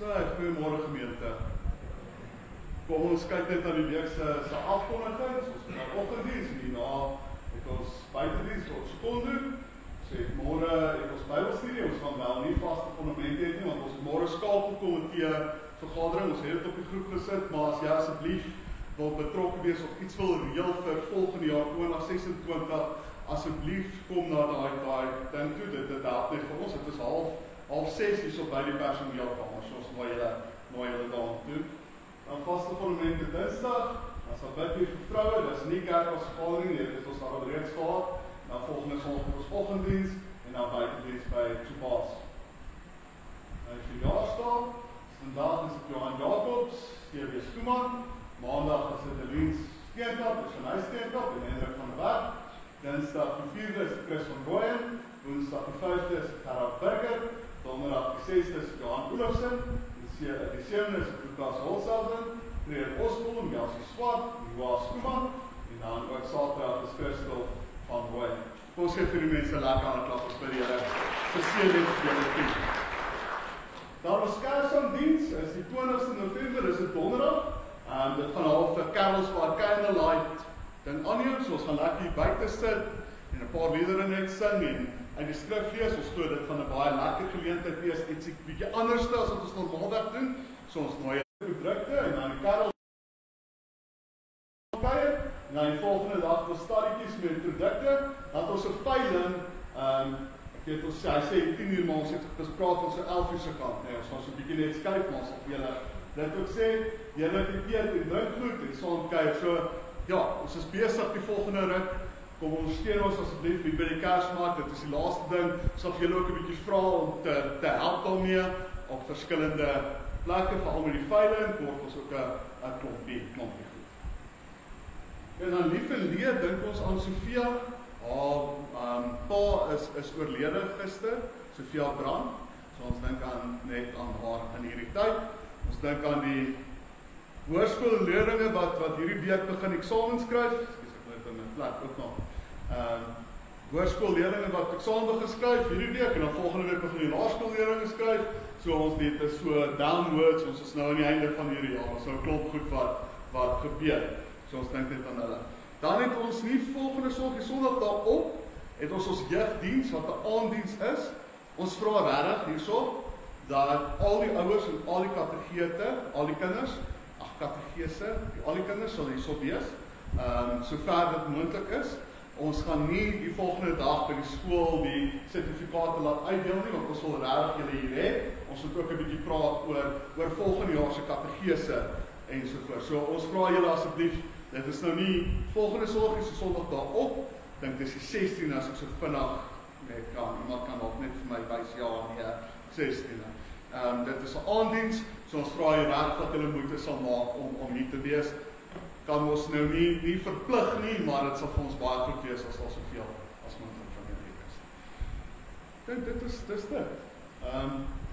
So, goeiemôre gemeente. Kom ons kyk net na die week se afkondiging. Ons het nou oggenddiens en hierna het ons buitediens wat ons kon doen. So môre het ons Bybelstudie. Ons gaan wel nie vaste fondamente hê nie, want ons het môre skakelkomitee vergadering. Ons het dit op die groep gesit, maar as jy asseblief wil betrokke wees of iets wil reël vir volgende jaar 2026, asseblief kom na daai ding toe. Dit help net vir ons. Dit is half 6 hier so by die personeelkamer. So ons nooi julle daar toe. Dan vaste fondamente Dinsdag, as daar bid vir vroue, dis nie kerk as vergadering nie, dit is ons al reeds gehad. Dan volgende Sondag ons oggenddiens en dan buitediens by Tsupas. Nou die verjaarsdag, vandag is dit Johan Jacobs, T.W. Skuman, maandag is dit Eliens Steenkamp, is van hy Steenkamp en Hendrik van der Berg. Dinsdag die 4de is Chris van Rooyen, woensdag die 5de is Gerard Burger, donderdag die 6de is Johan Olofsen, die 7de is Lukas Holshouden, Treer Osbol, Jansie Swart, Joas Skuman, en dan ook Saterdag is Christoph van Rooyen. Ons geef vir die mense lekker aan die klap, ons by die Here geseën het vir julle toe. Dan ons Kersdiens is die 20ste November, is dit donderdag, en dit gaan half vir carols waar candlelight ding aanneem, so ons gaan lekker hier buite sit en 'n paar liedere net sing en uit die skrif lees. Ons glo dit van 'n baie lekker geleentheid wees, iets bietjie anders as wat ons normaalweg doen. So ons nooi drukte en dan die carol kuier en dan die volgende dag ons stadjies met produkte, dan ons 'n veiling, ek weet ons hy sê 10 uur, maar ons het gespraat van so 11 uur se kant. Nee, ons gaan so 'n bietjie net skuif, maar ons sal vir julle dit ook sê, julle het eet en drink goed en saam kuier. So ja, ons is besig die volgende ruk. Kom ons steun ons asseblief by die Kersmark, dit is die laaste ding. Sal vir julle ook 'n bietjie vra om te help daarmee op verskillende plekke, veral met die veiling, word ons ook 'n klompie goed. En dan lief en leed, dink ons aan Sofia. Haar pa is oorlede gister, Sofia Brand. So ons dink net aan haar in hierdie tyd. Ons dink aan die hoërskoolleerders wat hierdie week begin eksamen skryf. Ek net in 'n plek ook nog. Hoërskoolleerders wat eksamen begin skryf hierdie week en dan volgende week begin die laerskoolleerders skryf. So ons dit is so downwards, ons is nou aan die einde van hierdie jaar. Ons so klop goed wat gebeur. So ons dink net aan hulle. Dan het ons nie volgende Sondag daarop het ons jeugdiens wat 'n aanddiens is. Ons vra regtig hierso dat al die ouers en al die kategete, al die kinders, kategese, al die kinders sal hierso wees, sover dit moontlik is. Ons gaan nie die volgende dag by die skool die sertifikate laat uitdeel nie, want ons wil regtig julle hier hê. Ons moet ook 'n bietjie praat oor volgende jaar se kategese en so voort. So ons vra julle asseblief, dit is nou nie volgende Sondag, dis die Sondag daarop. Dink dis die 16 as ek so vinnig net kan. Iemand kan dalk net vir my wys, ja, nee, 16. Dit is 'n aanddiens, so ons vra jy regtig dat julle moeite sal maak om hier te wees. Kan ons nou nie verplig nie, maar dit sal vir ons baie goed wees as daar soveel as moontlik van julle is. Dink dit is dit.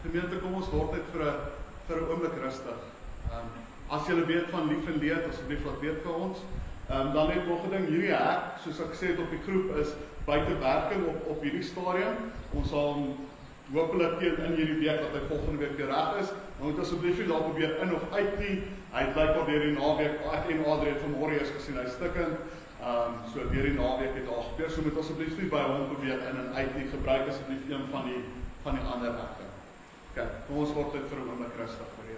Gemeente, kom ons word net vir 'n oomblik rustig. As julle weet van lief en leed, asseblief laat weet vir ons. Dan net nog 'n ding, hierdie hek, soos ek gesê het op die groep, is buite werking op hierdie stadium. Ons sal hopelik in hierdie week dat hy volgende week weer reg is. Maar moet asseblief nie daar probeer in of uit nie. Hy het blykbaar deur die naweek, ek en Adrie het vanmôre eens gesien, hy stikkend. So deur die naweek het daar gebeur. So moet asseblief nie by hom probeer in en uit nie. Gebruik asseblief een van die ander hekke. Okay, kom ons word dit vir 'n oomblik rustig vir Here.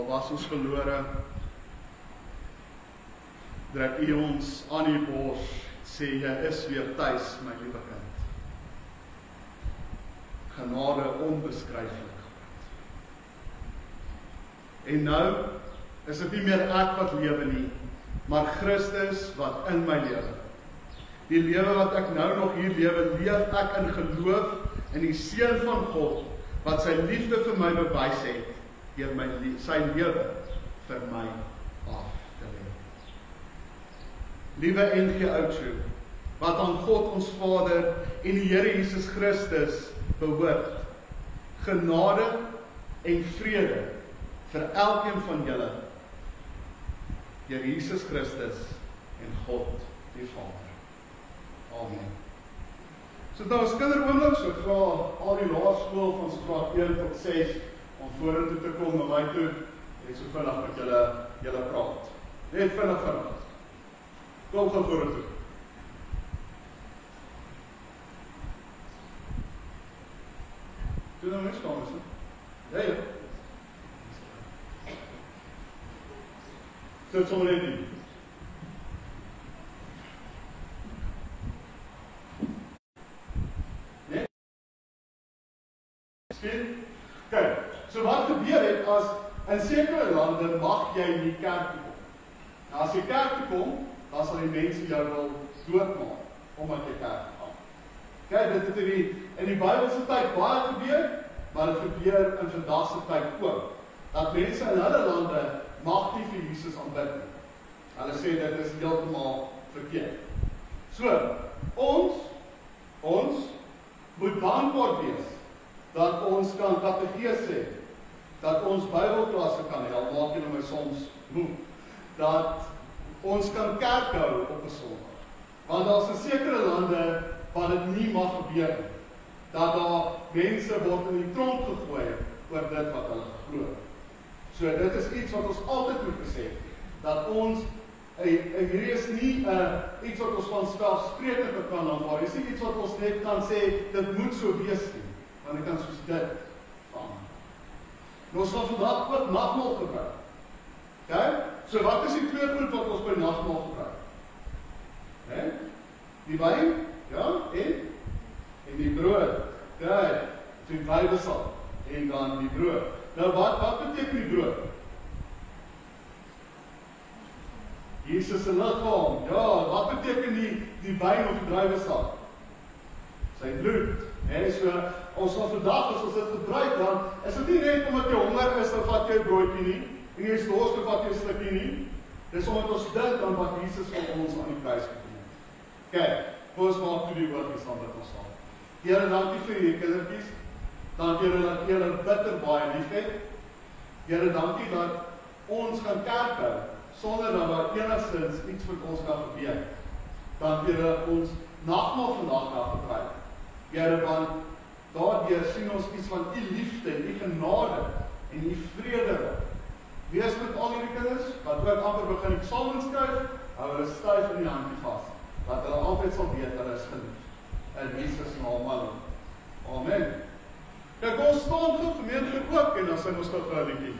al was ons verlore, druk U ons aan U bors, sê jy is weer tuis, my liewe kind. Genade onbeskryflik. En nou is dit nie meer ek wat lewe nie, maar Christus wat in my lewe. Die lewe wat ek nou nog hier lewe, leef ek in geloof in die Seun van God, wat sy liefde vir my bewys het, deur sy lewe vir my af te lê. Liewe NG Oudtshoorn, wat aan God ons Vader en die Here Jesus Christus behoort, genade en vrede vir elkeen van julle, deur Jesus Christus en God die Vader. Amen. So nou as kinderoomlik, so vra al die laerskool van graad 1 tot 6 om vorentoe te kom na my toe, en so vinnig met julle praat. Net vinnig. Kom gaan vorentoe. Doen nou mens kamers, hè? Ja. Sit sommer net nie. Kijk, so wat gebeur het as in sekere lande mag jy nie kerk toe kom. Nou as jy kerk toe kom, dan sal die mense jou wil doodmaak omdat jy kerk toe gaan. Kijk, dit het in die Bybelse tyd baie gebeur, maar dit gebeur in vandag se tyd ook. Dat mense in hulle lande mag nie vir Jesus aanbid nie. Hulle sê dit is heeltemal verkeerd. So, ons moet dankbaar wees dat ons kan katedese hê, dat ons Bybelklasse kan hê, al maak jy my soms moe, dat ons kan kerk hou op 'n Sondag. Want daar is 'n sekere lande waar dit nie mag gebeur nie, dat daar mense word in die tronk gegooi oor dit wat hulle glo. So dit is iets wat ons altyd moet besef, dat ons hierdie is nie iets wat ons van selfsprekend kan aanvaar, dit is nie iets wat ons net kan sê, dit moet so wees nie. Want ek kan soos dit van. Nou ons gaan vandag ook nagmaal gebruik. Okay? So wat is die twee goed wat ons by nagmaal gebruik? Okay? Die wyn, ja, en die brood. Okay? Die Bybelsal en dan die brood. Nou wat beteken die brood? Jesus se liggaam. Ja, wat beteken die wyn of die druiwesap? Sy bloed. So, ons van vandag, as ons dit gebruik, dan is dit nie net omdat jy honger is, dan vat jy 'n broodjie nie, en jy is dors, dan vat jy 'n slukkie nie. Dis omdat ons dink aan wat Jesus vir ons aan die kruis gedoen het. Kyk, ons maak toe die woord saam met ons saam. Here, dankie vir hierdie kindertjies. Dankie dat julle bitter baie liefhet. Here, dankie dat ons kan kerk hou, sonder dat daar enigstens iets met ons kan gebeur. Dankie dat ons nagmaal vandag kan gebruik. Here, want daardeur sien ons iets van U liefde en U genade en U vrede. Wees met al hierdie kinders, wat ook amper begin eksamen skryf, hou hulle styf in die handjie vas, dat hulle altyd sal weet hulle is geliefd. In Jesus se naam. Amen. Kyk, ons staan goed gemeente ook, en dan sing ons gou 'n liedjie.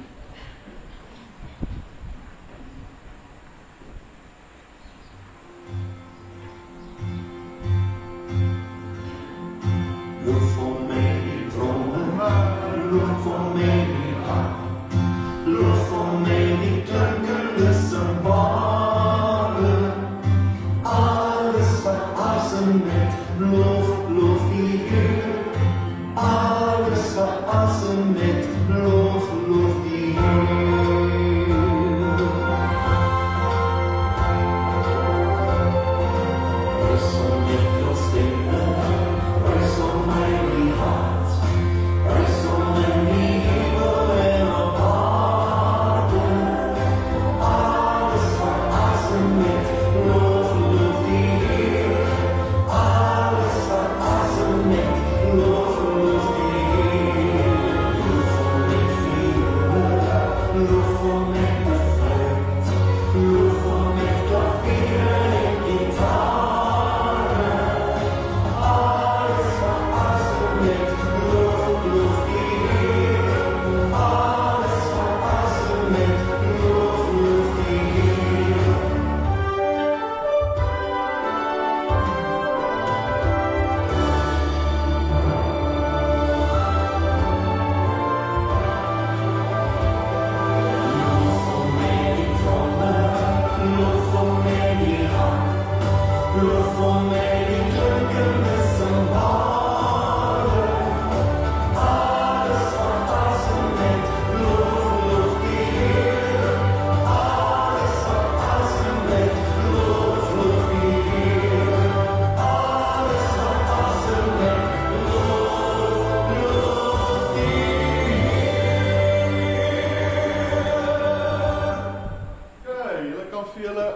vir julle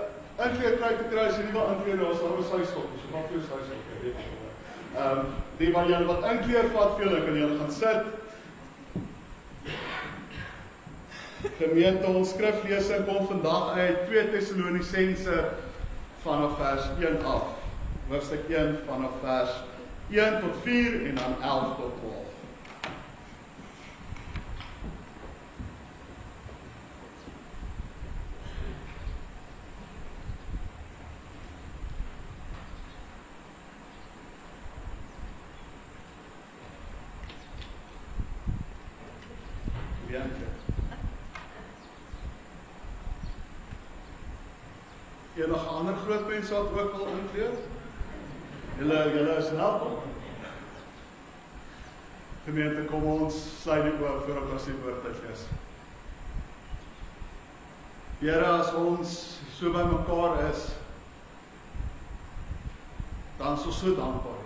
inkleerkry te kry as jy nie wil inkleer, daar is nou 'n syskop, so maak vir jou syskop, weet jy. Die waar julle wat inkleer vat vir julle, kan julle gaan sit. Gemeente, ons skriflesing kom vandag uit 2 Tessalonisense vanaf vers 1 af. Hoofstuk 1 vanaf vers 1 tot 4 en dan 11 tot 12. Enige ander groot mense wat ook wil inkleer? Julle is welkom. Gemeente, kom ons sluit die oë voordat ons die woord uitlees. Here, as ons so by mekaar is, dan is ons so dankbaar.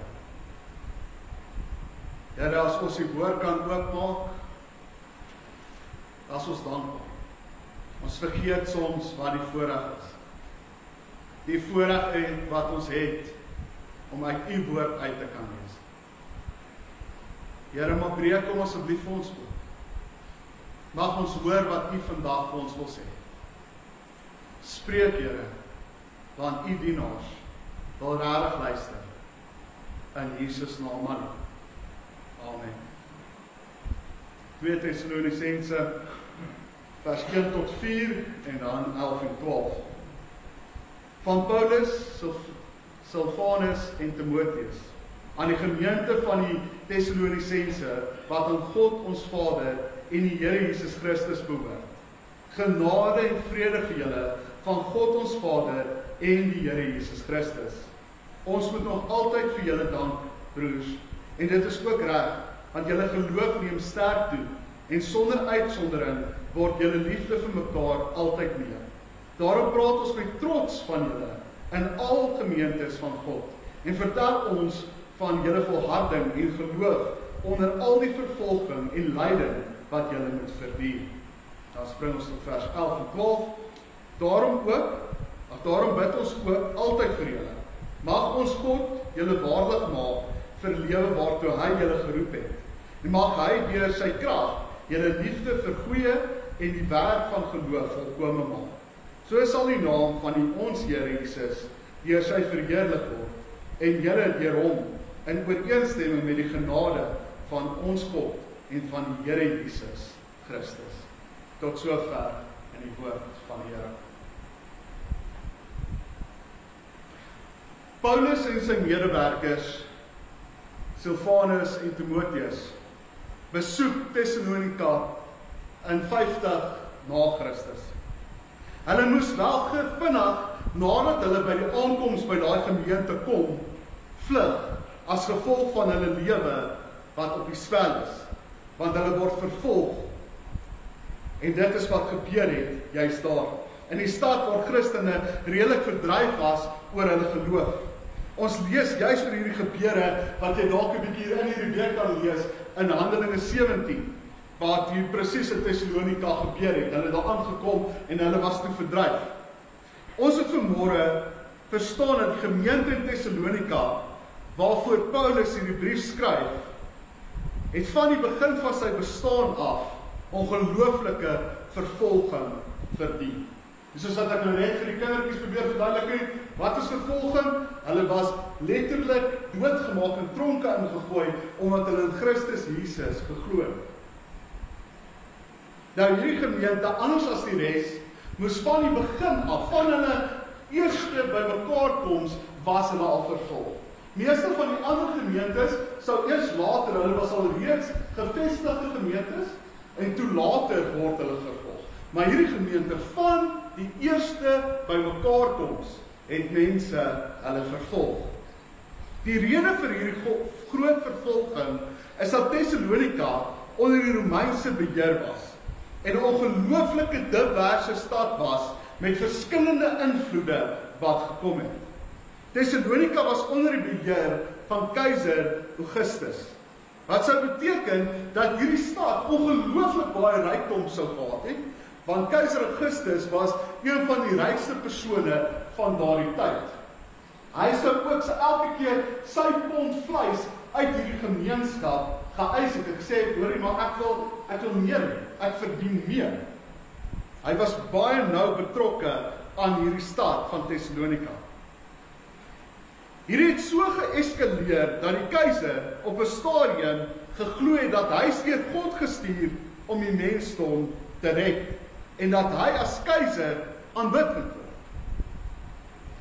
Here, as ons die woord kan oopmaak, as ons dankbaar. Ons vergeet soms wat die voorreg is. Die voorreg wat ons het, om uit u woord uit te kan lees. Here, maar breek kom asseblief vir ons oop. Mag ons hoor wat u vandag vir ons wil sê. Spreek, Here, want u dienaars wil regtig luister. In Jesus naam alleen. Amen. 2 Tessalonisense vers 1 tot 4 en dan 11 en 12. Van Paulus, Silvanus en Timotheus, aan die gemeente van die Tessalonisense, wat aan God ons Vader en die Here Jesus Christus behoort. Genade en vrede vir julle van God ons Vader en die Here Jesus Christus. Ons moet nog altyd vir julle dank, broers, en dit is ook reg, want julle geloof neem sterk toe, en sonder uitsondering word julle liefde vir mekaar altyd meer. Daarom praat ons met trots van julle in al gemeentes van God en vertel ons van julle volharding en geloof onder al die vervolging en lyding wat julle moet verduur. Dan spring ons tot vers 11 en 12. Daarom bid ons ook altyd vir julle. Mag ons God julle waardig maak vir lewe waartoe hy julle geroep het. En mag hy deur sy krag julle liefde vir goeie en die werk van geloof volkome maak. So sal die naam van die ons Here Jesus deur sy verheerlik word en julle deur hom in ooreenstemming met die genade van ons God en van die Here Jesus Christus. Tot sover in die woord van die Here. Paulus en sy medewerkers Silvanus en Timotheus besoek Thessalonika in 50 na Christus. Hulle moes wel vinnig, nadat hulle by die aankoms by daai gemeente kom, vlug, as gevolg van hulle lewe wat op die spel is, want hulle word vervolg. En dit is wat gebeur het, juist daar, in die stad waar Christene redelik verdryf was oor hulle geloof. Ons lees juist oor hierdie gebeure, wat jy dalk 'n bietjie in hierdie week kan lees, in Handelinge 17, wat hier presies in Thessalonika gebeur het. Hulle het daar aangekom en hulle was toe verdryf. Ons het vanmôre verstaan dat die gemeente in Thessalonika, waarvoor Paulus hierdie brief skryf, het van die begin van sy bestaan af ongelooflike vervolging verdien. Soos wat ek nou net vir die kindertjies probeer verduidelik het, wat is vervolging? Hulle was letterlik doodgemaak en tronke ingegooi, omdat hulle in Christus Jesus geglo het. Nou hierdie gemeente, anders as die res, moes van die begin af, van hulle eerste by mekaar koms, was hulle al vervolg. Meeste van die ander gemeentes sou eers later, hulle was al reeds gevestigde gemeentes, en toe later word hulle vervolg. Maar hierdie gemeente, van die eerste by mekaar koms, het mense hulle vervolg. Die rede vir hierdie groot vervolging is dat Thessalonika onder die Romeinse beheer was en 'n ongelooflike diverse stad was met verskillende invloede wat gekom het. Thessalonika was onder die beheer van keiser Augustus, wat sou beteken dat hierdie stad ongelooflik baie rykdom sou gehad het, Want keiser Augustus was een van die rykste persone van daardie tyd. Hy sou ook elke keer sy pond vleis uit hierdie gemeenskap geëis het en gesê, hoorie, maar ek wil meer, ek verdien meer. Hy was baie nou betrokke aan hierdie stad van Thessalonika. Hierdie het so geeskaleer dat die keiser op 'n stadium geglo het dat hy deur God gestuur om die mensdom te red en dat hy as keiser aanbid moet word.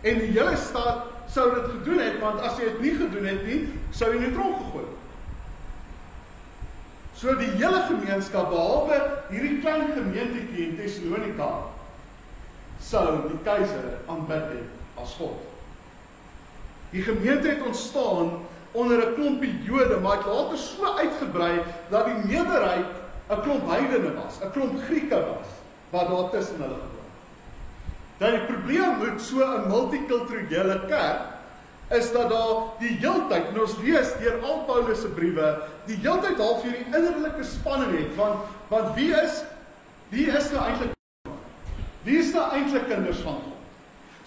En die hele stad sou dit gedoen het, want as hy dit nie gedoen het nie, sou hy in die tronk gegooi word. So die hele gemeenskap, behalwe hierdie klein gemeentetjie in Thessalonika, sou die keiser aanbid het as God. Die gemeente het ontstaan onder 'n klompie Jode, maar het later so uitgebrei dat die meerderheid 'n klomp heidene was, 'n klomp Grieke was, wat daar tussen hulle gewoon. Nou die probleem met so 'n multikulturele kerk is dat daar die heeltyd, en ons lees deur al Paulus se briewe, die heeltyd half hierdie innerlike spanning het, want wie is nou eintlik Wie is nou eintlik kinders van God?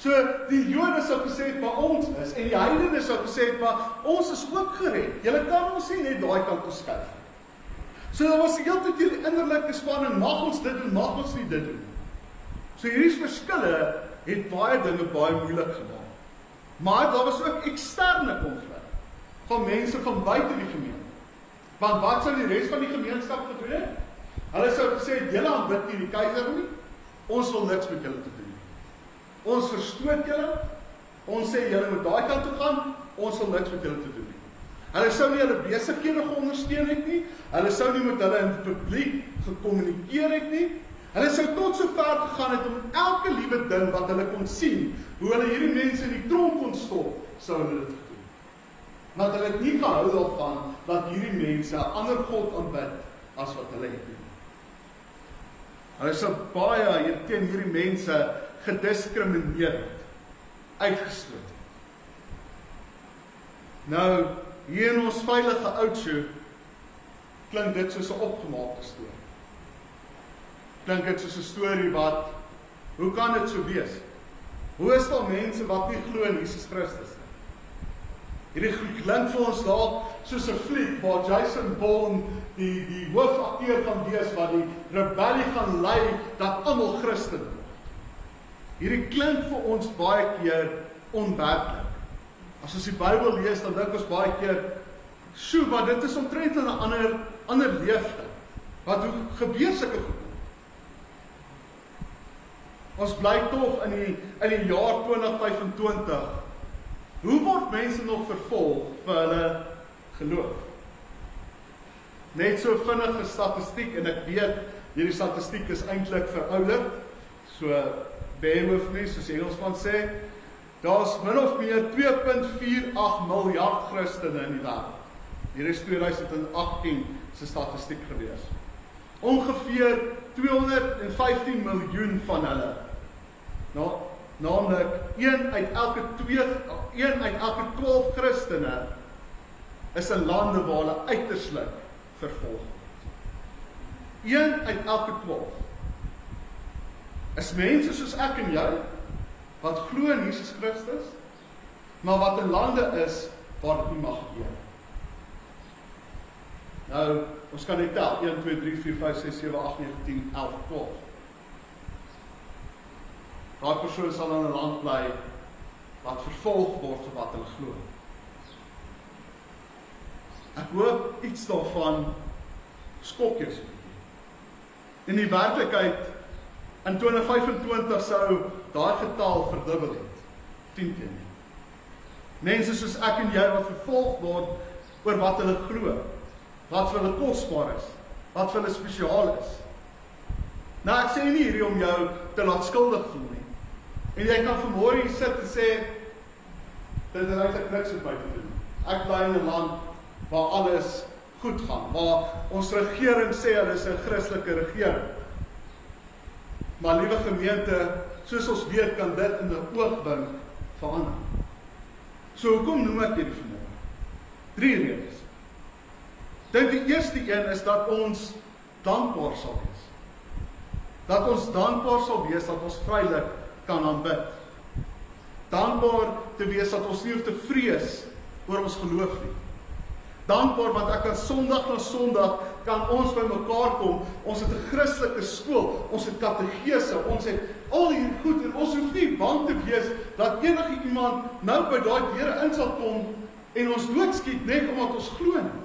So die Jode sou gesê het, maar ons is, en die heidene sou gesê het, maar ons is ook gered. Julle kan ons nie net daai kant toe skuif. So daar was die hele tyd hierdie innerlike spanning, mag ons dit doen, mag ons nie dit doen. So hierdie verskille het baie dinge baie moeilik gemaak. Maar daar was ook eksterne konflik van mense van buite die gemeente. Want wat sou die res van die gemeenskap gedoen het? Hulle sou gesê het, julle aanbid nie die keiser nie, ons wil niks met julle te doen. Ons verstoot julle, ons sê julle moet daai kant toe gaan, ons wil niks met julle te doen. Hulle sou nie hulle besighede geondersteun het nie, hulle sou nie met hulle in die publiek gekommunikeer het nie, hulle sou tot so ver gegaan het om elke liewe ding wat hulle kon sien, hoe hulle hierdie mense in die tronk kon stop, sou hulle dit gedoen. Want hulle het nie gehou daarvan dat hierdie mense 'n ander God aanbid as wat hulle het doen. Hulle sou baie teen hierdie mense gediskrimineer het, uitgesloot het. Nou, hier in ons veilige Oudtshoorn klink dit soos 'n opgemaakte storie. Klink dit soos 'n storie wat, hoe kan dit so wees? Hoe is daar mense wat nie glo in Jesus Christus nie? Hierdie klink vir ons dalk soos 'n fliek waar Jason Bourne die hoofakteur gaan wees wat die rebellie gaan lei dat almal Christen word. Hierdie klink vir ons baie keer onwerklik. As ons die Bybel lees, dan dink ons baie keer, sjoe, maar dit is omtrent in 'n ander leeftyd. Wat hoe gebeur sulke goed? Ons bly tog in die jaar 2025. Hoe word mense nog vervolg vir hulle geloof? Net so vinnige statistiek, en ek weet, hierdie statistiek is eintlik verouderd, so bear with me, soos die Engelsman sê, daar's min of meer 2.48 miljard Christene in die wêreld. Hier is 2018 se statistiek gewees. Ongeveer 215 miljoen van hulle, naamlik 1 uit elke 12 Christene is in lande waar hulle uiterslik vervolg word. 1 uit elke 12 is mense soos ek en jy, wat glo in Jesus Christus, maar wat in lande is waar dit nie mag gebeur. Nou, ons kan net tel, 1, 2, 3, 4, 5, 6, 7, 8, 9, 10, 11, 12. Daai persoon sal in 'n land bly wat vervolg word vir wat hulle glo. Ek hoop iets daarvan skok jou. In die werklikheid, in 2025 sou daai getal verdubbel het. 10 keer. Mense soos ek en jy wat vervolg word oor wat hulle glo, wat vir hulle kosbaar is, wat vir hulle spesiaal is. Nou ek sê nie hierdie om jou te laat skuldig voel nie. En jy kan vanmôre hier sit en sê, dit is eintlik niks om by te doen. Ek bly in 'n land waar alles goed gaan, waar ons regering sê hulle is 'n Christelike regering. Maar liewe gemeente, soos ons weet, kan dit in 'n oogwink verander. So hoekom noem ek hierdie vanmôre? 3 redes. Dink die eerste een is dat ons dankbaar sal wees. Dat ons dankbaar sal wees dat ons vrylik kan aanbid. Dankbaar te wees dat ons nie hoef te vrees oor ons geloof nie. Dankbaar want ek kan Sondag na Sondag kan ons by mekaar kom. Ons het 'n Christelike skool, ons het kategese, ons het al hier goed en ons hoef nie bang te wees dat enige iemand nou by daai deure in sal kom en ons doodskiet net omdat ons glo nie.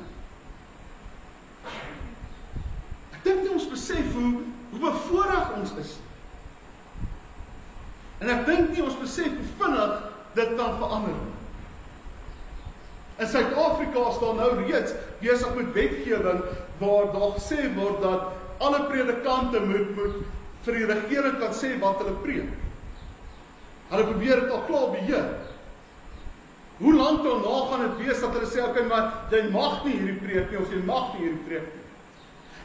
Ek dink nie ons besef hoe bevoorreg ons is. En ek dink nie ons besef hoe vinnig dit kan verander. In Suid-Afrika is daar nou reeds besig met wetgewing waar daar gesê word dat alle predikante moet vir die regering kan sê wat hulle preek. Hulle probeer dit al klaar beheer. Hoe lank daarna gaan dit wees dat hulle sê, okay, maar jy mag nie hierdie preek nie, of jy mag nie hierdie preek nie.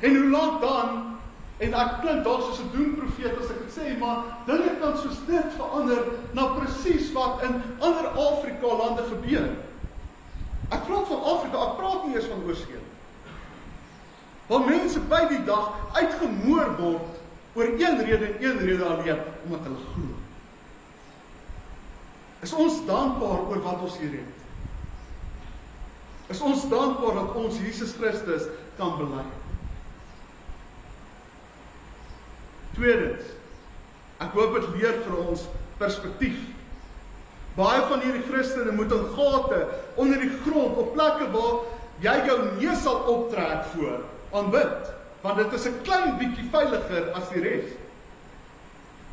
En hoe lank dan, en ek klink daar soos 'n doemprofeet as ek dit sê, maar dinge kan soos dit verander na presies wat in ander Afrika lande gebeur. Ek praat van Afrika, ek praat nie eers van oorsee. Waar mense by die dag uitgemoor word oor een rede alleen, omdat hulle glo. Is ons dankbaar oor wat ons hier het? Is ons dankbaar dat ons Jesus Christus kan bely? Tweedens, ek hoop dit leer vir ons perspektief. Baie van hierdie Christene moet in gate, onder die grond, op plekke waar jy jou neus sal optrek voor, aanbid, want dit is 'n klein bietjie veiliger as die res.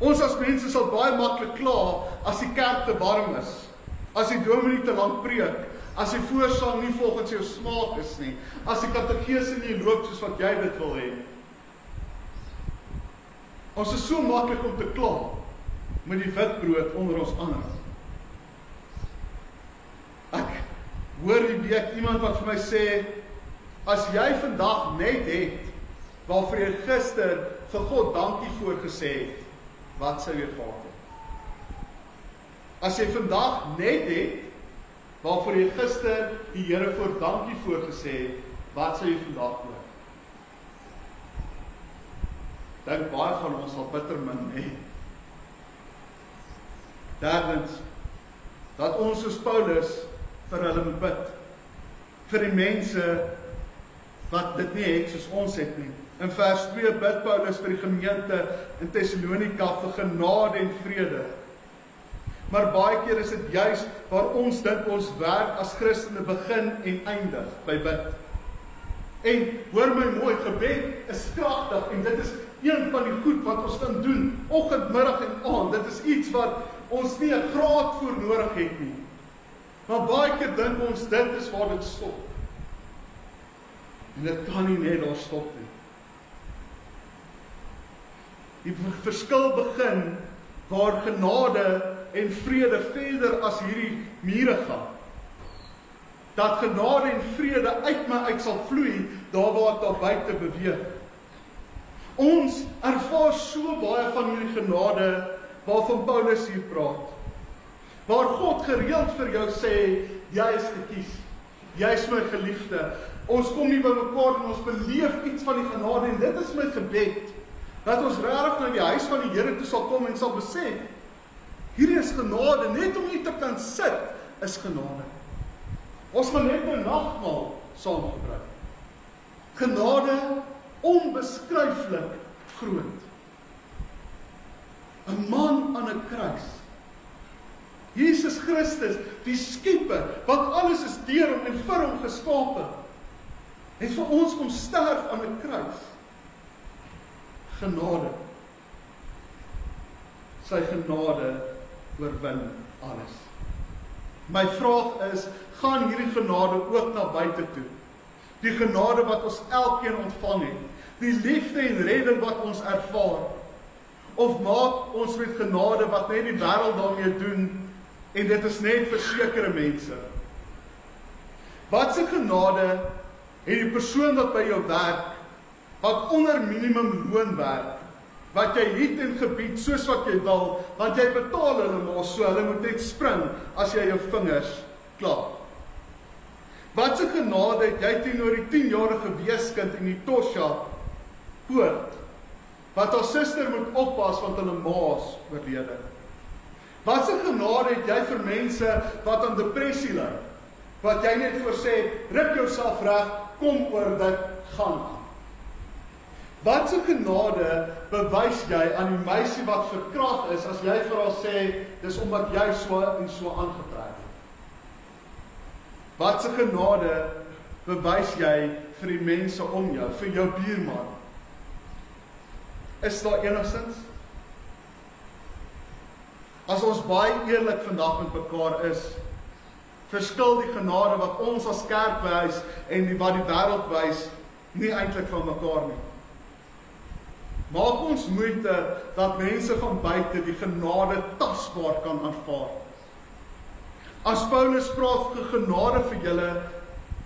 Ons as mense sal baie maklik kla as die kerk te warm is, as die dominee te lank preek, as die voorsang nie volgens jou smaak is nie, as die kategese nie loop soos wat jy dit wil hê. Ons is so maklik om te kla met die witbrood onder ons ander. Ek hoor die week iemand wat vir my sê, as jy vandag net het, waarvoor jy gister vir God dankie voorgesê het, wat sou jy gehad het? As jy vandag net het, waarvoor jy gister die Here voor dankie voorgesê het, wat sou jy vandag hoor? Dink baie van ons sal bitter min hê. Derdens, dat ons soos Paulus vir hulle moet bid. Vir die mense wat dit nie het soos ons het nie. In vers 2 bid Paulus vir die gemeente in Thessalonika vir genade en vrede. Maar baie keer is dit juis waar ons dink ons werk as Christene begin en eindig by bid. En hoor my mooi, gebed is kragtig en dit is een van die goed wat ons kan doen, oggend, middag en aand. Dit is iets wat ons nie 'n graad voor nodig het nie. Maar baie keer dink ons dit is waar dit stop. En dit kan nie net daar stop nie. Die verskil begin waar genade en vrede verder as hierdie mure gaan. Dat genade en vrede uit my uit sal vloei, daar waar ek daar buite beweeg. Ons ervaar so baie van hierdie genade waarvan Paulus hier praat. Waar God gereeld vir jou sê, jy is gekies, jy is my geliefde. Ons kom nie by mekaar en ons beleef iets van die genade en dit is my gebed. Dat ons regtig na die huis van die Here toe sal kom en sal besef, hierdie is genade, net om hier te kan sit, is genade. Ons gaan net 'n nagmaal saam gebruik. Genade onbeskryflik groot. 'n Man aan 'n kruis. Jesus Christus, die skepper, wat alles is deur hom en vir hom geskape, het vir ons kom sterf aan 'n kruis. Genade. Sy genade oorwin alles. My vraag is, gaan hierdie genade ook na buite toe? Die genade wat ons elkeen ontvang het, die liefde en redding wat ons ervaar, of maak ons met genade wat net die wêreld daarmee doen, en dit is net vir sekere mense? Wat se genade het die persoon wat by jou werk, wat onder minimum loon werk, wat jy het en gebied soos wat jy wil, want jy betaal hulle maar so, hulle moet net spring as jy jou vingers klap. Wat se genade het jy teenoor die 10-jarige weeskind in die Tosha poort, wat haar suster moet oppas want hulle ma is oorlede? Wat se genade het jy vir mense wat aan depressie ly? Wat jy net voor sê, ruk jouself reg, kom oor dit, gaan aan. Wat se genade bewys jy aan die meisie wat verkragt is, as jy vir haar sê, dis omdat jy so en so aangetrek het? Wat se genade bewys jy vir die mense om jou, vir jou buurman? Is daar enigstens? As ons baie eerlik vandag met mekaar is, verskil die genade wat ons as kerk wys en wat die wêreld wys, nie eintlik van mekaar nie. Maak ons moeite dat mense van buite die genade tasbaar kan aanvaar. As Paulus praat vir genade vir julle,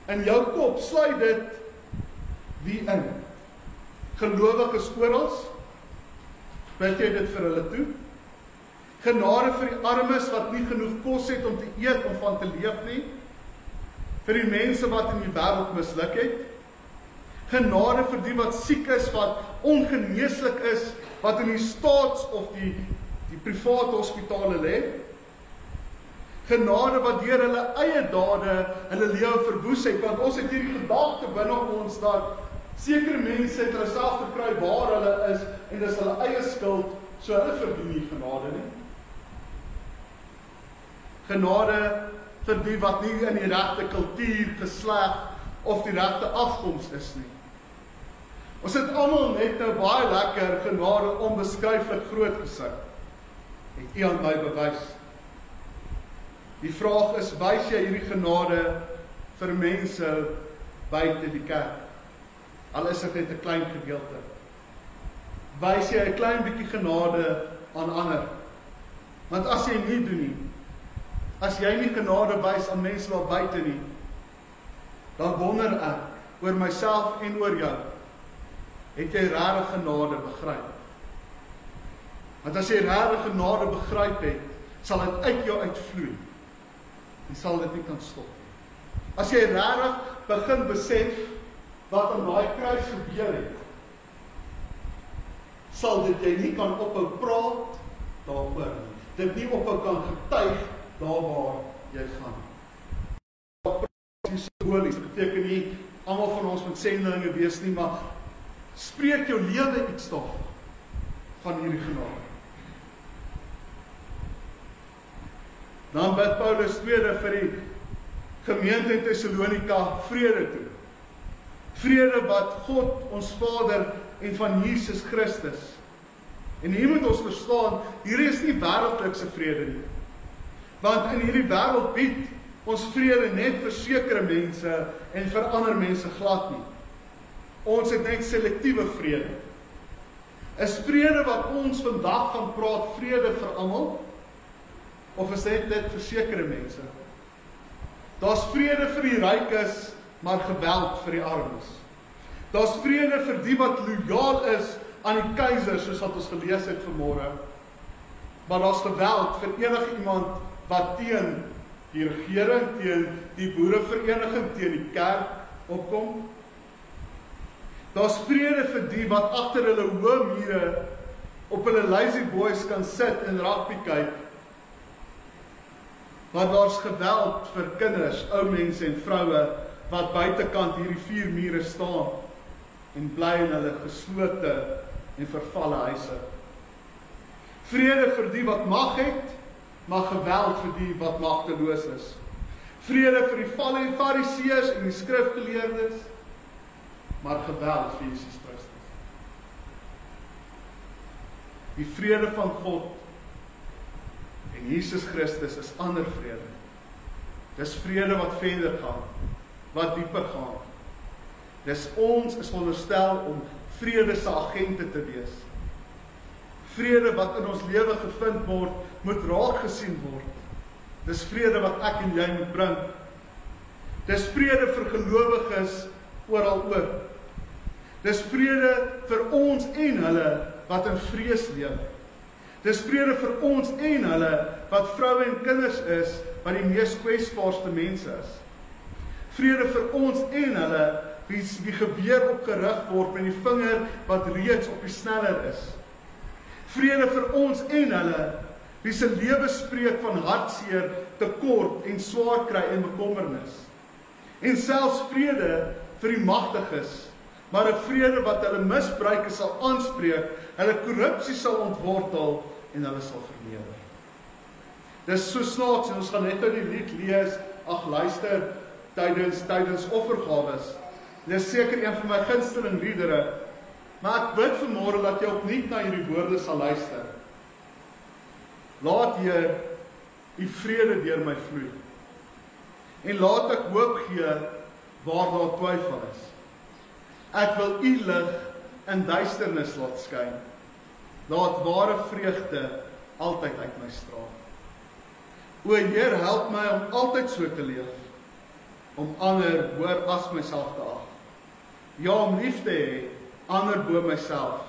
in jou kop sluit dit wie in? Gelowiges oral? Bid jy dit vir hulle toe? Genade vir die armes wat nie genoeg kos het om te eet of van te leef nie? Vir die mense wat in die wêreld misluk het? Genade vir die wat siek is, wat ongeneeslik is, wat in die staats of die private hospitale lê? Genade wat deur hulle eie dade hulle lewe verwoes het, want ons het hierdie gedagte binne ons dat sekere mense het hulle self gekry waar hulle is en dis hulle eie skuld, so hulle verdien nie genade nie. Genade vir die wat nie in die regte kultuur, geslag of die regte afkoms is nie. Ons het almal net nou baie lekker genade onbeskryflik groot gesit. Het U aan my bewys. Die vraag is, wys jy hierdie genade vir mense buite die kerk? Al is dit net 'n klein gedeelte. Wys jy 'n klein bietjie genade aan ander? Want as jy nie doen nie, as jy nie genade wys aan mense daar buite nie, dan wonder ek oor myself en oor jou, het jy regtig genade begryp? Want as jy regtig genade begryp het, sal dit uit jou uitvloei en sal dit nie kan stop nie. As jy regtig begin besef wat aan daai kruis gebeur het, sal dit jy nie kan ophou praat daaroor nie. Dit nie ophou kan getuig daar waar jy gaan. Simbolies, dit beteken nie almal van ons moet sendelinge wees nie, maar spreek jou lewe iets daarvan van hierdie genade. Dan bid Paulus tweede vir die gemeente in Thessalonika vrede toe. Vrede wat God, ons Vader en van Jesus Christus. En hier moet ons verstaan, hier is nie wêreldlikse vrede nie. Want in hierdie wêreld bied ons vrede net vir sekere mense en vir ander mense glad nie. Ons het net selektiewe vrede. Is vrede wat ons vandag van praat vrede vir almal? Of is dit net vir sekere mense? Daar's vrede vir die rykes, maar geweld vir die armes. Daar's vrede vir die wat lojaal is aan die keiser, soos wat ons gelees het vanmôre. Maar daar's geweld vir enige iemand wat teen die regering, teen die boerevereniging, teen die kerk opkom. Daar's vrede vir die wat agter hulle hoë mure op hulle lazy boys kan sit en rugby kyk. Maar daar's geweld vir kinders, ou mense en vroue wat buitekant hierdie 4 mure staan en bly in hulle geslote en vervalle huise. Vrede vir die wat mag het, maar geweld vir die wat magteloos is. Vrede vir die Fariseërs en die skrifgeleerdes, maar geweld vir Jesus Christus. Die vrede van God en Jesus Christus is ander vrede. Dis vrede wat verder gaan, wat dieper gaan. Ons is veronderstel om vrede se agente te wees. Vrede wat in ons lewe gevind word, moet raak gesien word. Dis vrede wat ek en jy moet bring. Dis vrede vir gelowiges oral oor. Dis vrede vir ons en hulle wat in vrees leef. Dis vrede vir ons en hulle wat vroue en kinders is, wat die mees kwesbaarste mense is. Vrede vir ons en hulle wie geweer opgerig word met die vinger wat reeds op die sneller is. Vrede vir ons en hulle, wie se lewe spreek van hartseer, tekort en swaar kry en bekommernis. En selfs vrede vir die magtiges, maar 'n vrede wat hulle misbruike sal aanspreek, hulle korrupsie sal ontwortel en hulle sal verneder. Dis so snaaks, en ons gaan net nou die lied lees, ag luister, tydens offergawes. Dis seker een van my gunsteling liedere, maar ek bid vanmôre dat jy opnuut na hierdie woorde sal luister. Laat Heer, U vrede deur my vloei. En laat ek hoop gee waar daar twyfel is. Ek wil U lig in duisternis laat skyn. Laat ware vreugde altyd uit my straal. O Heer, help my om altyd so te leef, om ander hoër as myself te ag. Ja, om lief te hê, ander bo myself,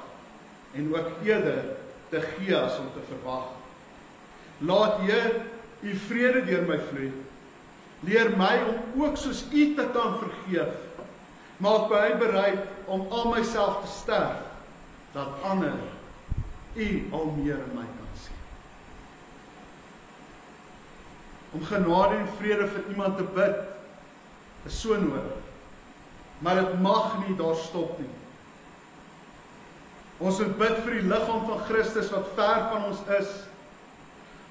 en ook eerder te gee as om te verwag. Laat Heer, U vrede deur my vloei. Leer my om ook soos U te kan vergeef. Maak my bereid om al myself te sterf, dat ander U al meer in my kan sien. Om genade en vrede vir iemand te bid, is so nodig. Maar dit mag nie daar stop nie. Ons moet bid vir die liggaam van Christus wat ver van ons is,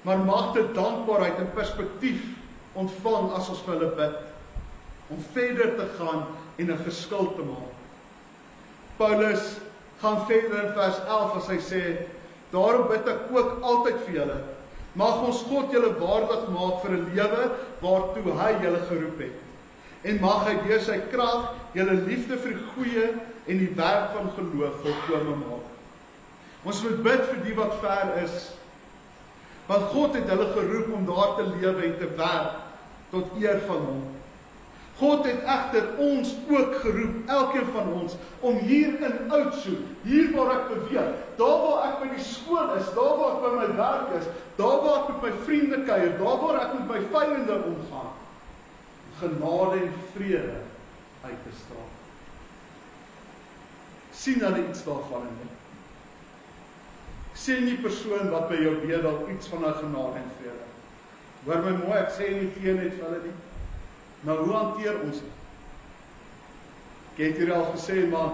maar mag dit dankbaarheid en perspektief ontvang as ons vir hulle bid, om verder te gaan en 'n verskil te maak. Paulus gaan verder in vers 11 as hy sê, daarom bid ek ook altyd vir julle, mag ons God julle waardig maak vir 'n lewe waartoe hy julle geroep het. En mag hy deur sy krag julle liefde vir die goeie en die werk van geloof volkome maak. Ons moet bid vir die wat ver is, want God het hulle geroep om daar te lewe en te werk tot eer van hom. God het egter ons ook geroep, elkeen van ons, om hier in Oudtshoorn, hier waar ek beweeg, daar waar ek by die skool is, daar waar ek by my werk is, daar waar ek met my vriende kuier, daar waar ek met my vyande omgaan, genade en vrede uit te straal. Sien hulle iets daarvan in my? Sien die persoon wat by jou bid dalk iets van 'n genade en vrede. Hoor my mooi, ek sê nie gee net vir hulle nie. Nou hoe hanteer ons dit? Ek het hier al gesê, maar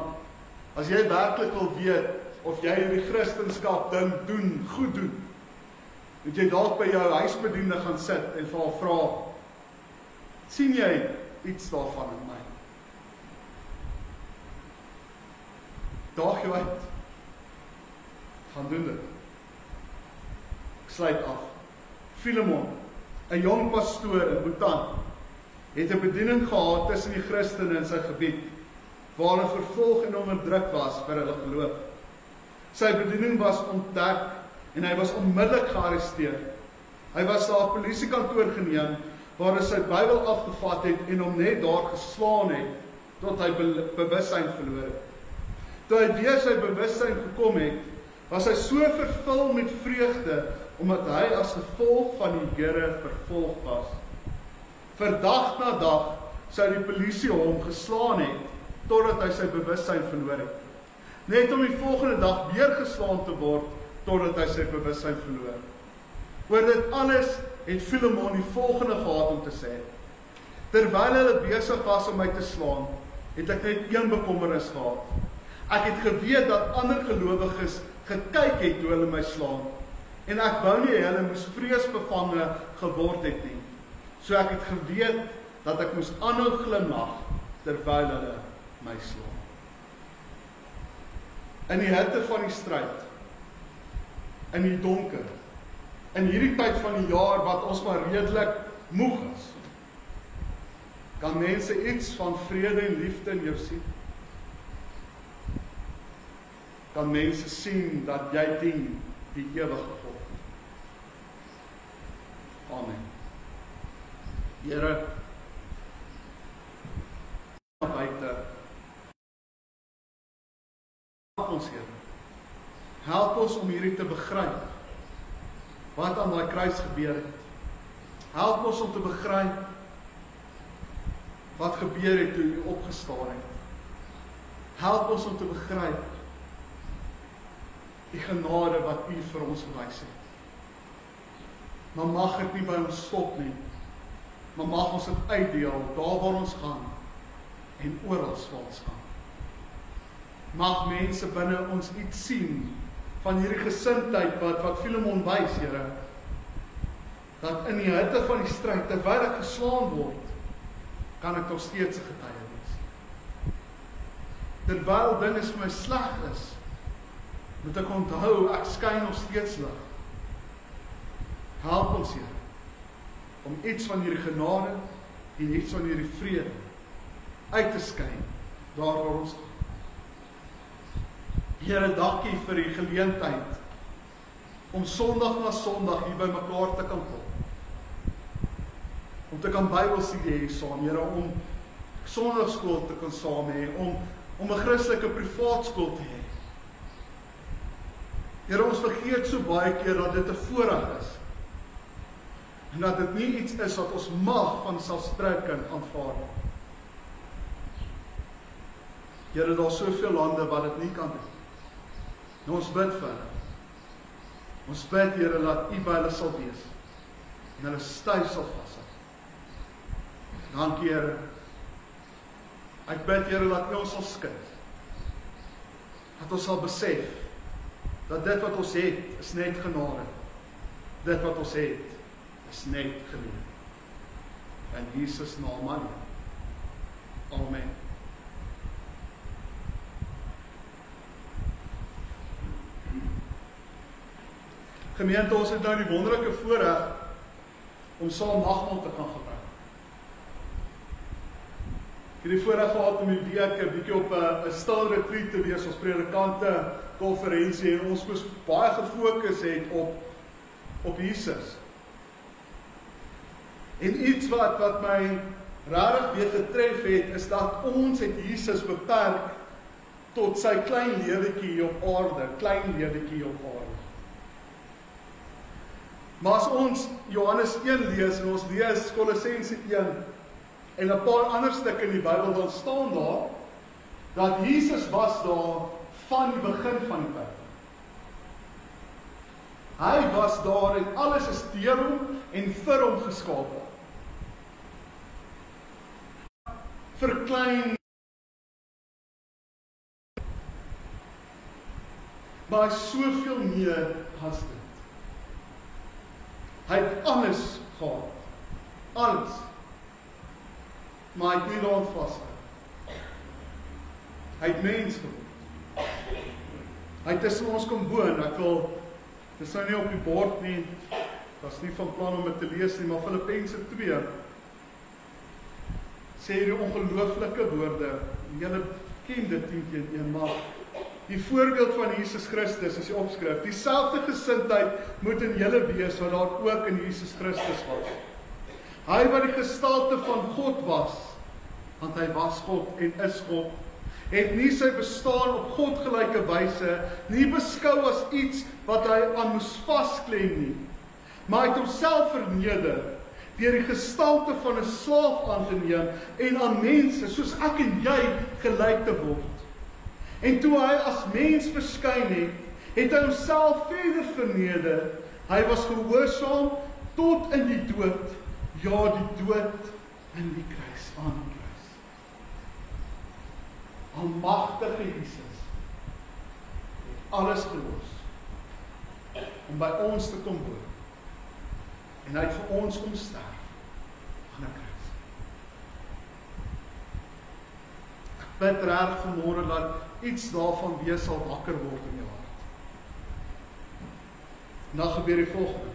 as jy werklik wil weet of jy in die Christendom ding doen, goed doen, moet jy dalk by jou huisbediende gaan sit en vir haar vra, sien jy iets daarvan in my? Daag jou uit. Gaan doen dit. Ek sluit af. Filemon, 'n jong pastoor in Bhutan, het 'n bediening gehad tussen die Christene in sy gebied, waar hulle vervolg en onderdruk was vir hulle geloof. Sy bediening was ontdek en hy was onmiddellik gearresteer. Hy was na 'n polisiekantoor geneem, waar hy sy Bybel afgevat het en hom net daar geslaan het, tot hy bewussyn verloor het. Toe hy weer sy bewussyn gekom het, was hy so vervul met vreugde, omdat hy as gevolg van die Here vervolg was. Vir dag na dag sou die polisie hom geslaan het, totdat hy sy bewussyn verloor het. Net om die volgende dag weer geslaan te word, totdat hy sy bewussyn verloor. Oor dit alles het Filemon die volgende gehad om te sê, terwyl hulle besig was om my te slaan, het ek net een bekommernis gehad. Ek het geweet dat ander gelowiges gekyk het toe hulle my slaan, en ek wou nie hulle moes vreesbevange geword het nie. So ek het geweet dat ek moes aanhou glimlag terwyl hulle my slaan. In die hitte van die stryd, in die donker, in hierdie tyd van die jaar wat ons maar redelik moeg is, kan mense iets van vrede en liefde in jou sien. Kan mense sien dat jy dien die ewige God. Amen. Here, buite. Help ons, Here. Help ons om hierdie te begryp. Wat aan daai kruis gebeur het. Help ons om te begryp wat gebeur het toe U opgestaan het. Help ons om te begryp die genade wat U vir ons gewys het. Maar mag dit nie by ons stop nie, maar mag ons dit uitdeel, daar waar ons gaan, en oral waar ons gaan. Mag mense binne ons iets sien, van hierdie gesindheid wat Filemon wys, Here, dat in die hitte van die stryd, terwyl ek geslaan word, kan ek nog steeds 'n getuie wees. Terwyl dinge vir my sleg is, moet ek onthou, ek skyn nog steeds lig. Help ons, Here, om iets van hierdie genade en iets van hierdie vrede uit te skyn, daar waar ons gaan. Here, dankie vir die geleentheid om Sondag na Sondag hier by mekaar te kan kom. Om te kan Bybelstudie hê saam, Here, om Sondagskool te kan saam hê, om 'n Christelike privaat skool te hê. Here, ons vergeet so baie keer dat dit 'n voorreg is. En dat dit nie iets is wat ons mag van selfsprekend aanvaar. Here, daar is soveel lande wat dit nie kan doen. En ons bid vir hulle. Ons bid, Here, dat U by hulle sal wees. En hulle styf sal vashou. Dankie, Here. Ek bid, Here, dat U ons sal skud. Dat ons sal besef, dat dit wat ons het, is net genade. Dit wat ons het, is net genade. In Jesus naam alleen. Amen. Gemeente, ons het nou die wonderlike voorreg om saam nagmaal te kan gebruik. Ek het die voorreg gehad om die week 'n bietjie op 'n stil retreat te wees, ons predikante konferensie, en ons moes baie gefokus het op Jesus. En iets wat my regtig weer getref het, is dat ons het Jesus beperk tot sy klein lewetjie hier op aarde, klein lewetjie hier op aarde. Maar as ons Johannes 1 lees, en ons lees Kolossense 1, en 'n paar ander stukke in die Bybel, dan staan daar, dat Jesus was daar van die begin van die Bybel. Hy was daar en alles is deur hom en vir hom geskape. Verklein, maar soveel meer as dit. Hy het alles gehad. Alles. Maar hy het nie daaraan vasgehou. Hy het mens geword. Hy het tussen ons kom woon. Ek wil, dis nou nie op die bord nie, was nie van plan om dit te lees nie, maar Filippense 2 sê hierdie ongelooflike woorde. Julle ken dit 10:1, maar die voorbeeld van Jesus Christus is die opskrif. Dieselfde gesindheid moet in julle wees wat daar ook in Jesus Christus was. Hy wat die gestalte van God was, want hy was God en is God, het nie sy bestaan op God gelyke wyse nie beskou as iets wat hy aan moes vasklem nie, maar hy het homself verneder deur die gestalte van 'n slaaf aan te neem en aan mense soos ek en jy gelyk te word. En toe hy as mens verskyn het, het hy homself verder verneder. Hy was gehoorsaam tot in die dood, ja, die dood in die kruis, aan die kruis. Almagtige Jesus het alles gelos om by ons te kom woon. En hy het vir ons kom sterf aan 'n kruis. Ek bid reg vanmôre dat iets daarvan weer sal wakker word in jou hart. En dan gebeur die volgende.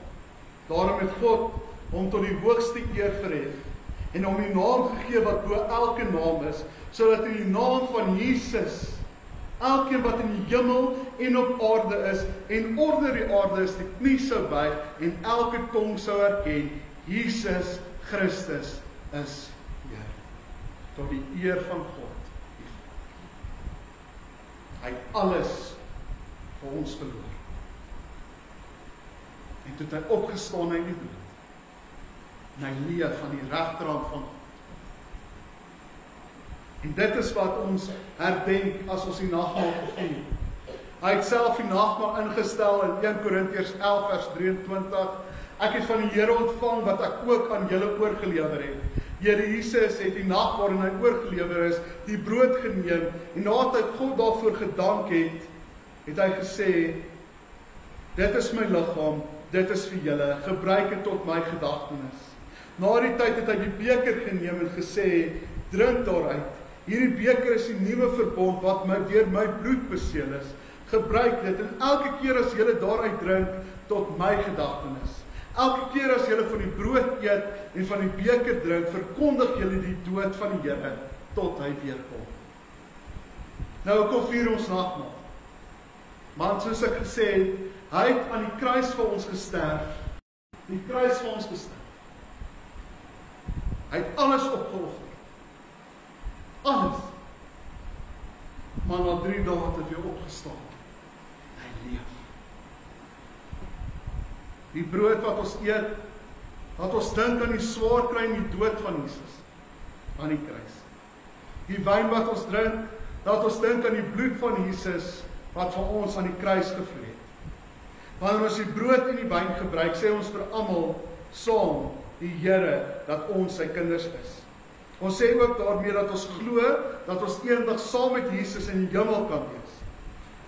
Daarom het God hom tot die hoogste eer verhef en hom die naam gegee wat bo elke naam is, sodat in die naam van Jesus elkeen wat in die hemel en op aarde is en onder die aarde is, die knie sou buig en elke tong sou erken, Jesus Christus is Heer, tot die eer van God. Hy het alles vir ons verloor. En toe het hy opgestaan uit die dood. En hy leef aan die regterhand van God. En dit is wat ons herdenk as ons die nagmaal vier. Hy het self die nagmaal ingestel in 1 Korintiërs 11 vers 23. Ek het van die Here ontvang wat ek ook aan julle oorgelewer het. Here Jesus het die nag waarin hy oorgelewer is, die brood geneem en nadat hy God daarvoor gedank het, het hy gesê, dit is my liggaam, dit is vir julle, gebruik dit tot my gedagtenis. Na die tyd het hy die beker geneem en gesê, drink daaruit. Hierdie beker is die nuwe verbond wat deur my bloed beseël is. Gebruik dit en elke keer as julle daaruit drink, tot my gedagtenis. Elke keer as julle van die brood eet en van die beker drink, verkondig julle die dood van die Here tot hy weer kom. Nou kom vier ons nagmaal. Want soos ek gesê het, hy het aan die kruis vir ons gesterf. Die kruis vir ons gesterf. Hy het alles opgeoffer. Alles. Maar na 3 dae het hy weer opgestaan. Hy leef. Die brood wat ons eet, wat ons dink aan die swaar kry en die dood van Jesus, aan die kruis. Die wyn wat ons drink, dat ons dink aan die bloed van Jesus, wat vir ons aan die kruis gevloei het. Wanneer ons die brood en die wyn gebruik, sê ons vir almal saam die Here, dat ons sy kinders is. Ons sê ook daarmee dat ons glo, dat ons eendag saam met Jesus in die hemel kan wees.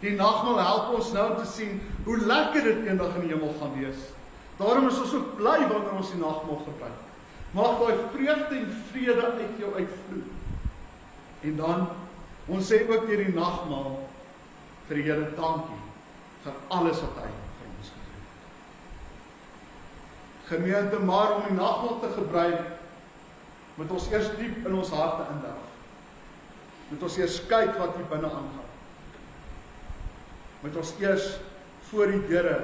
Die nagmaal help ons nou om te sien, hoe lekker dit eendag in die hemel gaan wees. Daarom is ons ook bly wanneer ons die nagmaal gebruik. Mag daai vreugde en vrede uit jou uitvloei. En dan, ons sê ook deur die nagmaal, vir die Here dankie, vir alles wat hy vir ons gedoen het. Gemeente, maar om die nagmaal te gebruik, moet ons eers diep in ons harte indag. Moet ons eers kyk wat hier binne aangaan. Moet ons eers voor die Here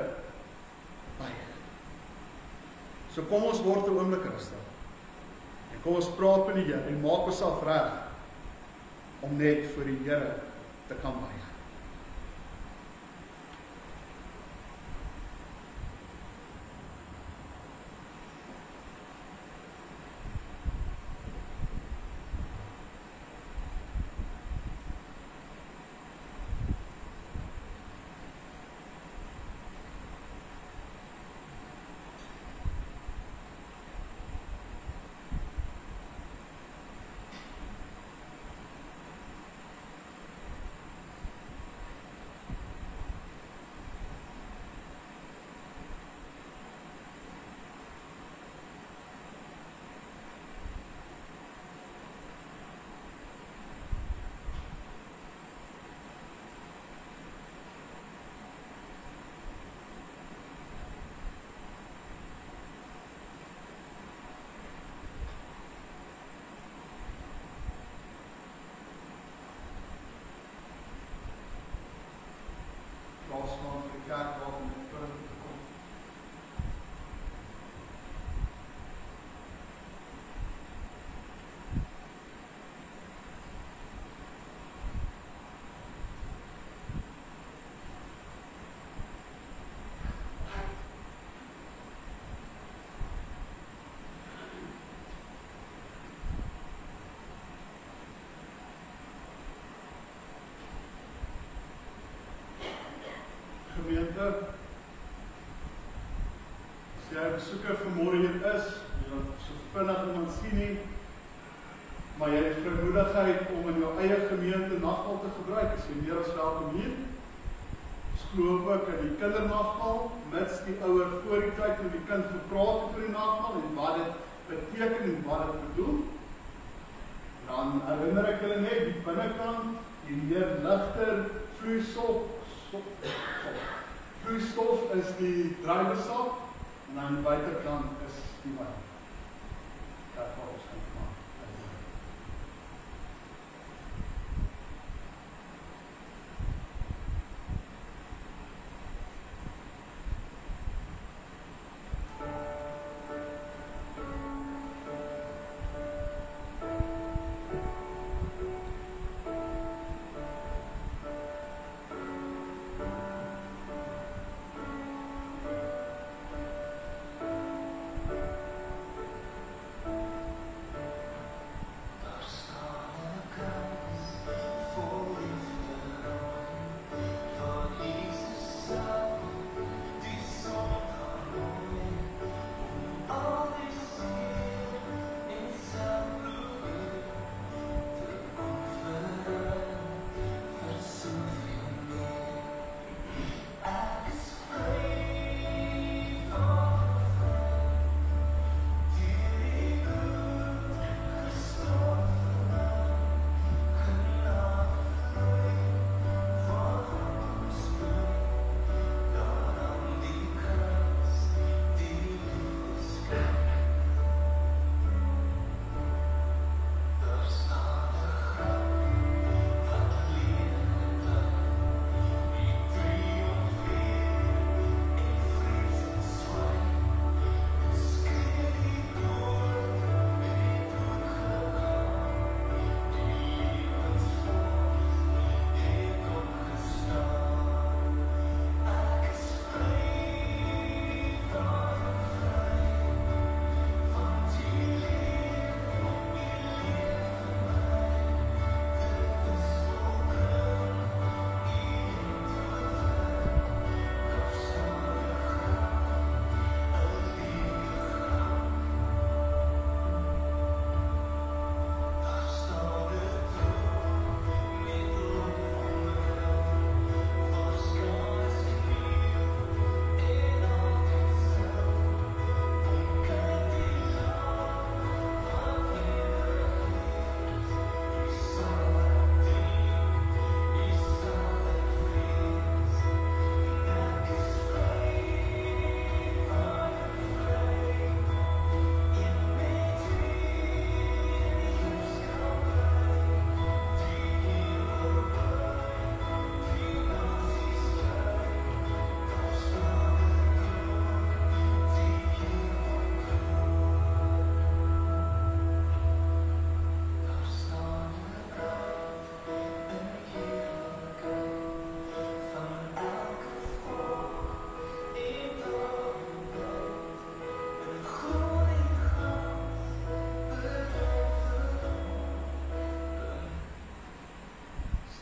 buig. So kom ons word 'n oomblik rustig. En kom ons praat met die Here en maak onsself reg om net voor die Here te kan buig. Plaasman vir die kerk waarvan ek voor te kom. Gemeente, as jy 'n besoeker vanmôre hier is, jy wil so vinnig iemand sien nie, maar jy het vermoedigheid om in jou eie gemeente nagmaal te gebruik, is jy meer as welkom hier. Ons glo ook in die kindernagmaal, mits die ouer voor die tyd met die kind gepraat het oor die nagmaal en wat dit beteken en wat dit bedoel. Dan herinner ek julle net die binnekant, die meer ligter vloeistof is die druiwesap en aan die buitekant is die wyn. Dat wat ons gaan maak.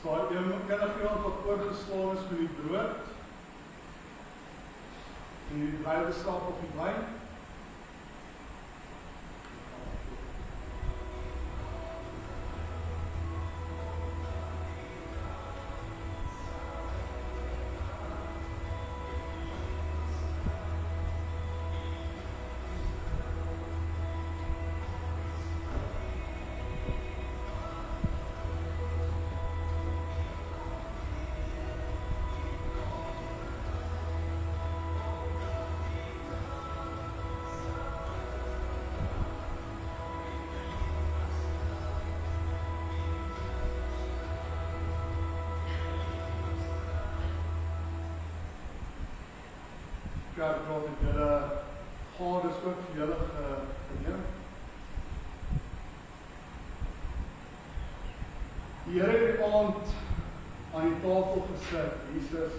Sal enigiemand wat oorgeslaan is met die brood en die druiwe sap of die wyn? Ja, ek geloof dat julle gades ook vir julle geneem. Die Here het die aand aan die tafel gesit, Jesus,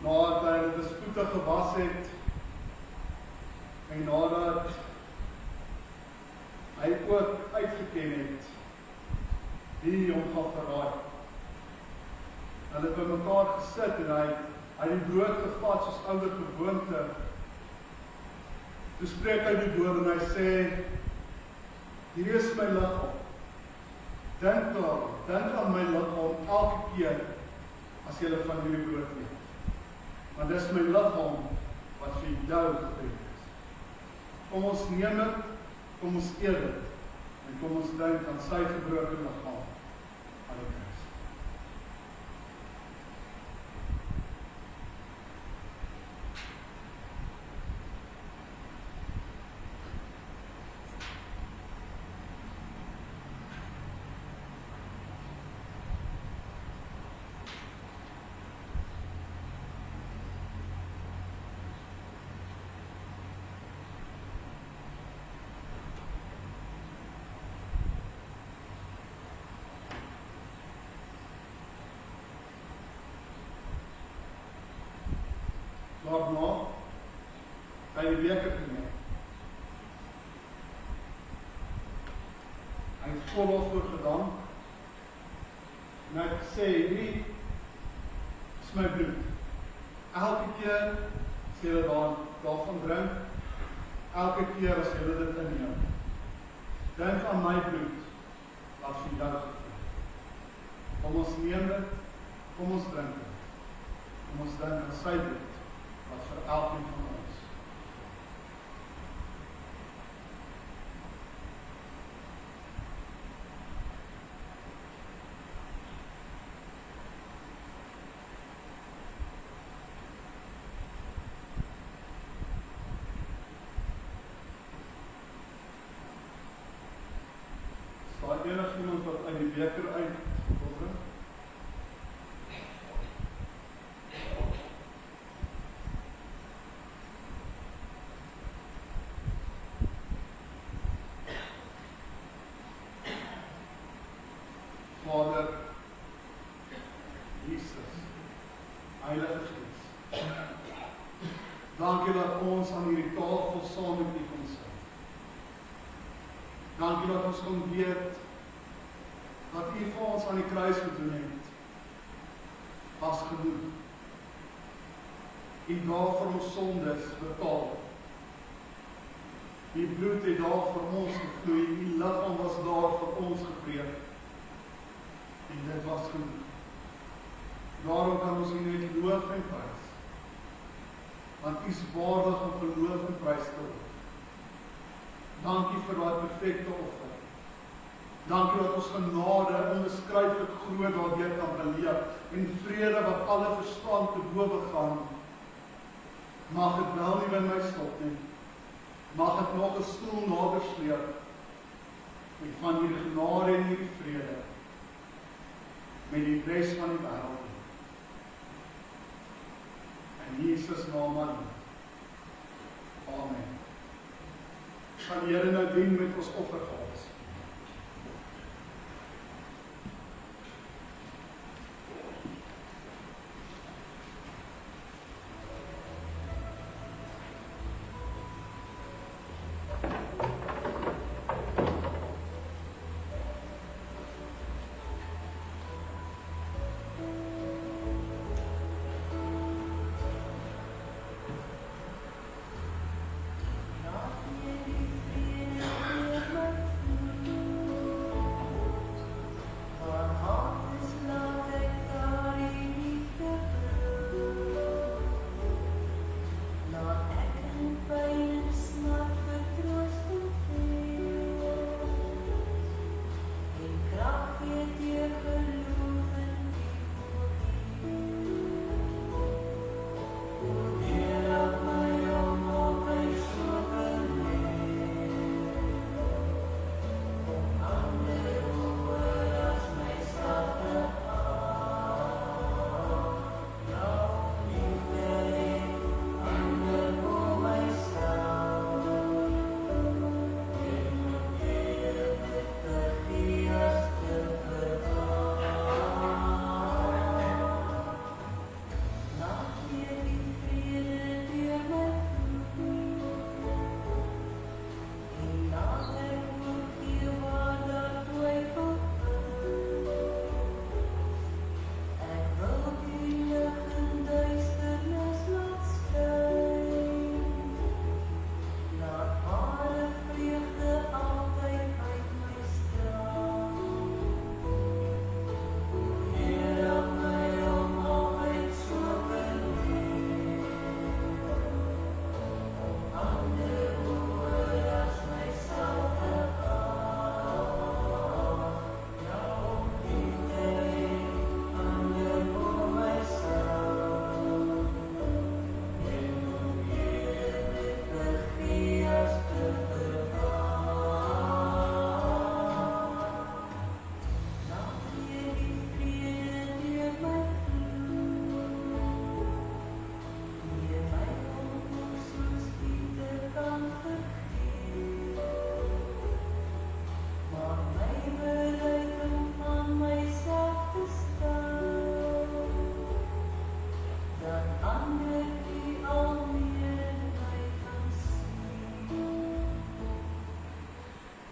nadat hy dit sy voete gewas het, en nadat hy ook uitgeken het, wie hom gaan verraai. Hulle het by mekaar gesit en hy die brood gevat soos ouer gewoonte. Toe spreek hy die woord en hy sê, hier is my liggaam. Dink aan my liggaam elke keer as jy van hierdie brood eet. Want dis my liggaam wat vir jou gebruik is. Kom ons neem dit, kom ons eet dit, en kom ons dink aan sy gebroke liggaam aan die kruis. Daarna, hy die beker geneem. Hy het vol offer gedank, en hy het gesê, hierdie is my bloed. Elke keer as jy daarvan drink, elke keer as jy dit inneem, dink aan my bloed, wat vir jou gevloei. Kom ons neem dit, kom ons drink dit, kom ons dink aan sy bloed, wat vir elkeen van ons. Staat iemand wat uit die beker uit wil drink? Vader, Jesus, Heilige Gees, dankie dat ons aan hierdie tafel saam met U kon sit. Dankie dat ons kon weet dat U vir ons aan die kruis gedoen het, was genoeg. U daar vir ons sondes betaal. U bloed het daar vir ons gevloei, U liggaam was daar vir ons gebreek. En dit was genoeg. Daarom kan ons U net loof en prys. Want U is waardig om geloof en prys te word. Dankie vir daai perfekte offer. Dankie dat ons genade onbeskryflik groot daardeur kan beleef en vrede wat alle verstand te bowe gaan. Mag dit wel nie by my stop nie. Mag dit nog 'n stoel nader sleep. En van hierdie genade en hierdie vrede met die res van die wêreld. In Jesus naam alleen. Amen. Gaan die Here nou dien met ons offergawe.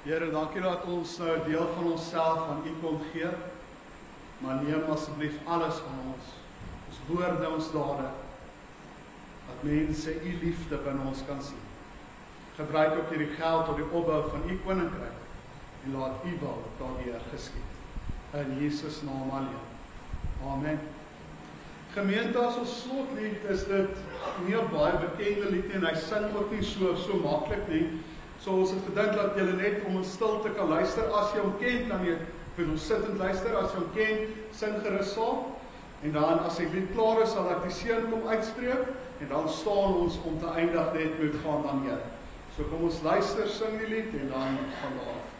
Here, dankie dat ons nou 'n deel van onsself aan U kon gee, maar neem asseblief alles van ons woorde, ons dade, dat mense U liefde binne ons kan sien. Gebruik ook hierdie geld tot die opbou van U koninkryk en laat U wil daardeur geskied. In Jesus naam alleen. Amen. Gemeente, as ons slotlied is dit nie 'n baie bekende lied nie en hy sing ook nie so maklik nie. So ons het gedink dat julle net om in stilte kan luister. As jy hom ken, kan jy vir ons sittend luister. As jy hom ken, sing gerus saam. En dan as die lied klaar is, sal ek die seën kom uitspreek en dan staan ons om te eindig net met gaan dan Here. So kom ons luister, sing die lied en dan gaan daar af.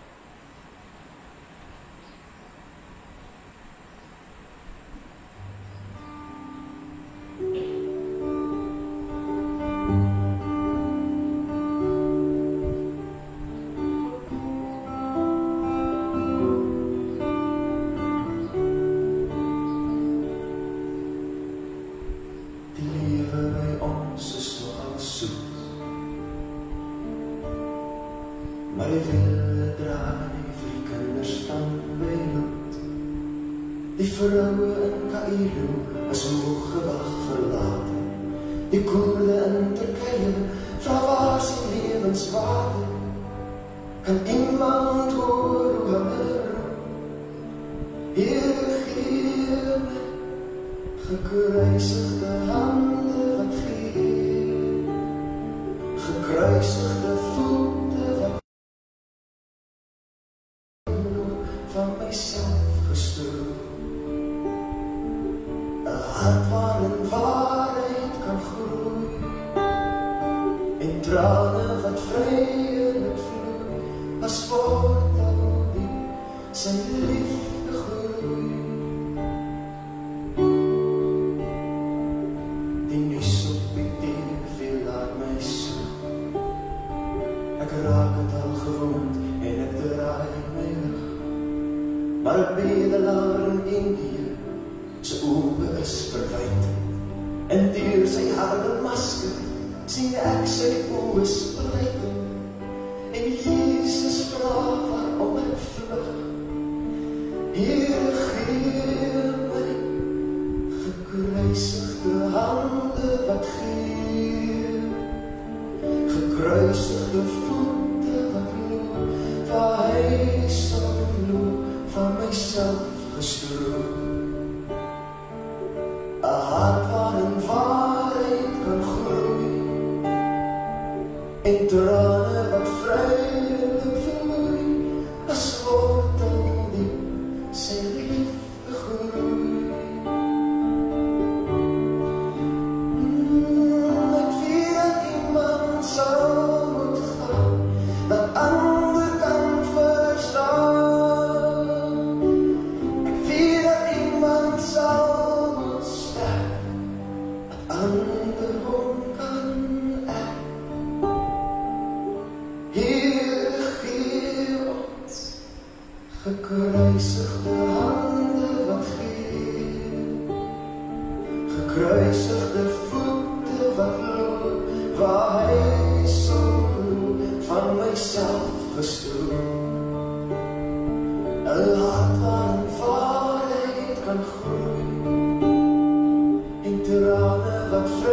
Wat